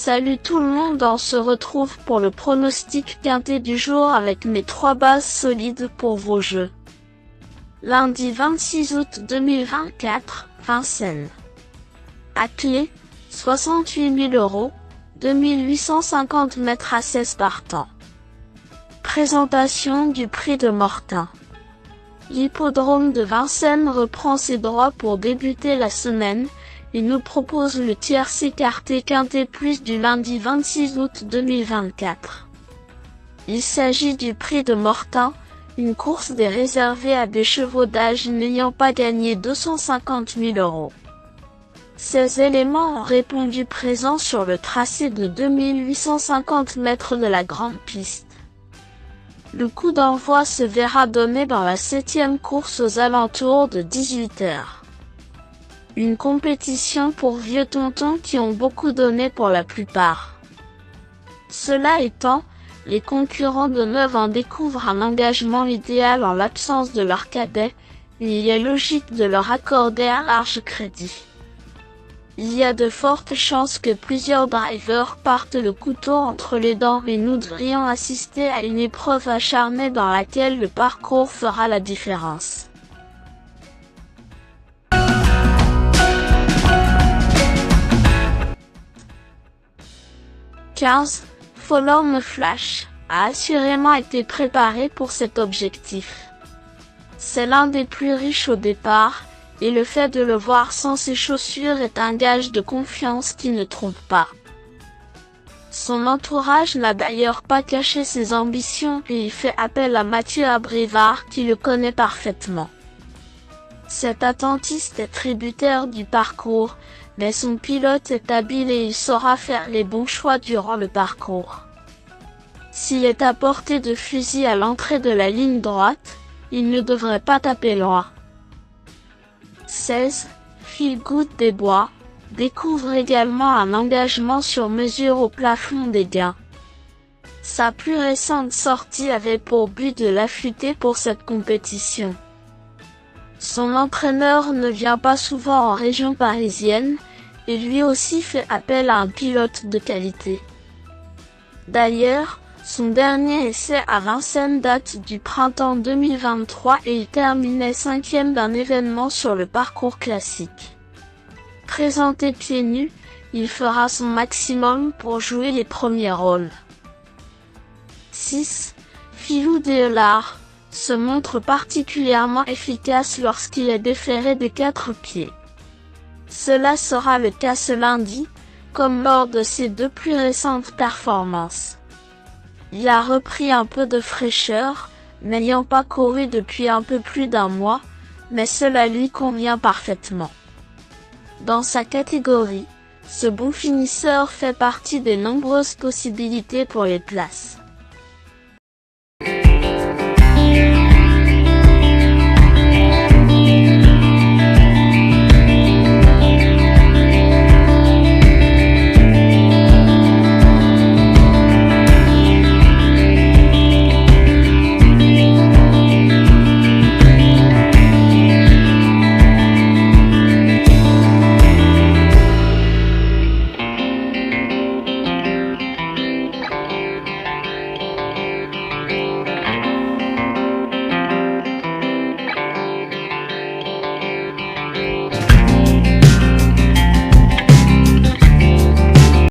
Salut tout le monde, on se retrouve pour le pronostic quintet du jour avec mes 3 bases solides pour vos jeux. Lundi 26 août 2024, Vincennes. À clé, 68 000 €, 2850 mètres à 16 partants. Présentation du prix de Mortain. L'hippodrome de Vincennes reprend ses droits pour débuter la semaine. Il nous propose le tiercé écarté quintet plus du lundi 26 août 2024. Il s'agit du prix de Mortain, une course des réservée à des chevaux d'âge n'ayant pas gagné 250 000 €. Ces éléments ont répondu présents sur le tracé de 2850 mètres de la grande piste. Le coup d'envoi se verra donné dans la 7e course aux alentours de 18 h. Une compétition pour vieux tontons qui ont beaucoup donné pour la plupart. Cela étant, les concurrents de 9 en découvrent un engagement idéal en l'absence de leur cadet, et il est logique de leur accorder un large crédit. Il y a de fortes chances que plusieurs drivers partent le couteau entre les dents et nous devrions assister à une épreuve acharnée dans laquelle le parcours fera la différence. Follow Flash a assurément été préparé pour cet objectif. C'est l'un des plus riches au départ, et le fait de le voir sans ses chaussures est un gage de confiance qui ne trompe pas. Son entourage n'a d'ailleurs pas caché ses ambitions et il fait appel à Mathieu Abrivard qui le connaît parfaitement. Cet attentiste est tributaire du parcours, mais son pilote est habile et il saura faire les bons choix durant le parcours. S'il est à portée de fusil à l'entrée de la ligne droite, il ne devrait pas taper loin. Feel Good des Bois découvre également un engagement sur mesure au plafond des gains. Sa plus récente sortie avait pour but de l'affûter pour cette compétition. Son entraîneur ne vient pas souvent en région parisienne, et lui aussi fait appel à un pilote de qualité. D'ailleurs, son dernier essai à Vincennes date du printemps 2023 et il terminait 5e d'un événement sur le parcours classique. Présenté pieds nus, il fera son maximum pour jouer les premiers rôles. Filou Déolard se montre particulièrement efficace lorsqu'il est déféré des 4 pieds. Cela sera le cas ce lundi, comme lors de ses 2 plus récentes performances. Il a repris un peu de fraîcheur, n'ayant pas couru depuis un peu plus d'1 mois, mais cela lui convient parfaitement. Dans sa catégorie, ce bon finisseur fait partie des nombreuses possibilités pour les places.